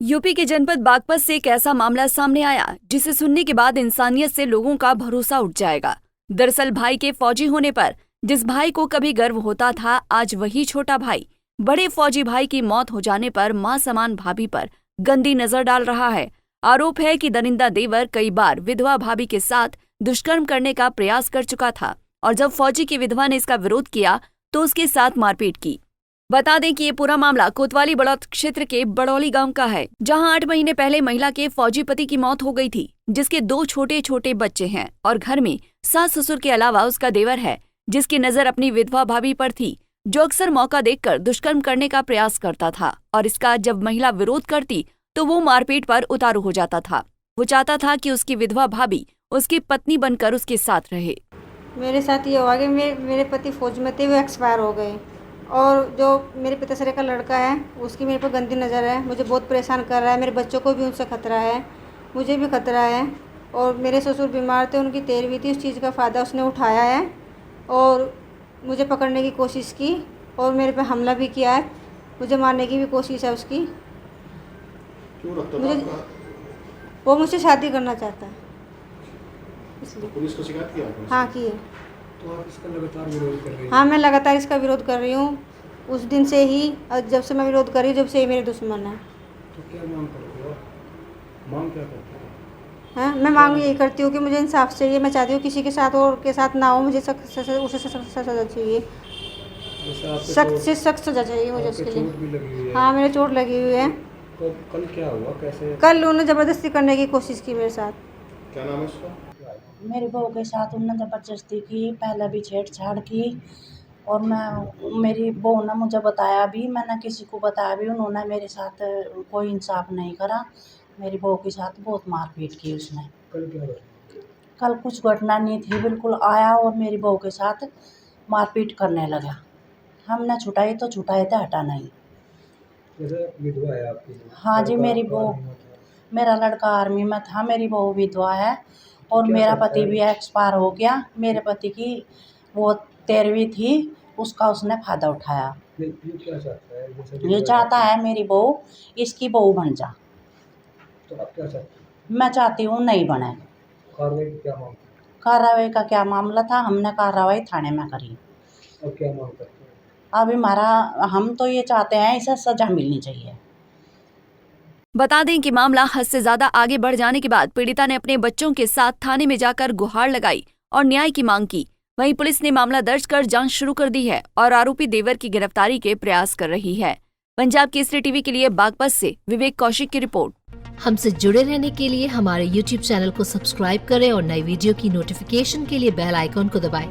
UP के जनपद बागपत से एक ऐसा मामला सामने आया जिसे सुनने के बाद इंसानियत से लोगों का भरोसा उठ जाएगा। दरअसल भाई के फौजी होने पर जिस भाई को कभी गर्व होता था, आज वही छोटा भाई बड़े फौजी भाई की मौत हो जाने पर मां समान भाभी पर गंदी नजर डाल रहा है। आरोप है कि दरिंदा देवर कई बार विधवा भाभी के साथ दुष्कर्म करने का प्रयास कर चुका था और जब फौजी की विधवा ने इसका विरोध किया तो उसके साथ मारपीट की। बता दें कि ये पूरा मामला कोतवाली बड़ौत क्षेत्र के बड़ौली गांव का है, जहां 8 महीने पहले महिला के फौजी पति की मौत हो गई थी, जिसके 2 छोटे छोटे बच्चे हैं और घर में सास ससुर के अलावा उसका देवर है, जिसकी नजर अपनी विधवा भाभी पर थी, जो अक्सर मौका देखकर दुष्कर्म करने का प्रयास करता था और इसका जब महिला विरोध करती तो वो मारपीट पर उतारू हो जाता था। वो चाहता था कि उसकी विधवा भाभी उसकी पत्नी बनकर उसके साथ रहे। मेरे साथ ये हुआ कि मेरे पति फौज में थे, वो एक्सपायर हो गए और जो मेरे पिताश्री का लड़का है उसकी मेरे पर गंदी नज़र है, मुझे बहुत परेशान कर रहा है। मेरे बच्चों को भी उनसे खतरा है, मुझे भी खतरा है। और मेरे ससुर बीमार थे, उनकी 13वीं थी, उस चीज़ का फ़ायदा उसने उठाया है और मुझे पकड़ने की कोशिश की और मेरे पे हमला भी किया है, मुझे मारने की भी कोशिश है उसकी। मुझे वो मुझसे शादी करना चाहता है, इसलिए पुलिस को शिकायत किया आपने? हाँ की है। तो आप इसका लगातार विरोध कर रही हैं? हाँ, मैं लगातार इसका विरोध कर रही हूँ उस दिन से ही, और जब से मैं विरोध कर रही हूँ जब से ये मेरे दुश्मन है। तो क्या मांग करते हो आप? मांग क्या करते हो? हाँ, मैं मांग यही करती हूँ कि मुझे इंसाफ चाहिए। मैं चाहती हूँ किसी के साथ और के साथ ना हो, मुझे उसे सख्त सजा चाहिए, जैसे आपके सख्त से सख्त सजा चाहिए मुझे उसके चोट लिए। भी लगी हुई है। हाँ, मेरे चोट लगी हुई है। तो कल क्या हुआ, कैसे? कल उन्होंने ज़बरदस्ती करने की कोशिश की मेरे साथ। क्या नाम है उसका? मेरी बहू के साथ उन्होंने ज़बरदस्ती की, पहले भी छेड़छाड़ की और मेरी बहू ने मुझे बताया भी, मैंने किसी को बताया भी, उन्होंने मेरे साथ कोई इंसाफ नहीं करा। मेरी बहू के साथ बहुत मारपीट की उसने। कल क्या हुआ? कल कुछ घटना नहीं थी, बिल्कुल आया और मेरी बहू के साथ मारपीट करने लगा। हमने छुटाई तो छुटाए थे, हटा नहीं। जैसे विधवा है आपकी? हाँ जी, मेरी बहू, मेरा लड़का आर्मी में था, मेरी बहू विधवा है और मेरा पति भी एक्सपायर हो गया। मेरे पति की वो 13वीं थी, उसका उसने फ़ायदा उठाया। ये क्या चाहता है? जैसे ये चाहता है मेरी बहू इसकी बहू बन जा। तो आप क्या चाहते हैं? मैं चाहती हूँ नहीं बने। कार्रवाई की क्या मांग? कार्रवाई का क्या मामला था, हमने कार्रवाई थाने में करी। और क्या मांग करते हैं? अब हम तो ये चाहते हैं इसे सजा मिलनी चाहिए। बता दें कि मामला हद से ज्यादा आगे बढ़ जाने के बाद पीड़िता ने अपने बच्चों के साथ थाने में जाकर गुहार लगाई और न्याय की मांग की। वहीं पुलिस ने मामला दर्ज कर जांच शुरू कर दी है और आरोपी देवर की गिरफ्तारी के प्रयास कर रही है। पंजाब केसरी टीवी के लिए बागपत से विवेक कौशिक की रिपोर्ट। हमसे जुड़े रहने के लिए हमारे YouTube चैनल को सब्सक्राइब करें और नई वीडियो की नोटिफिकेशन के लिए बेल आइकॉन को दबाएं।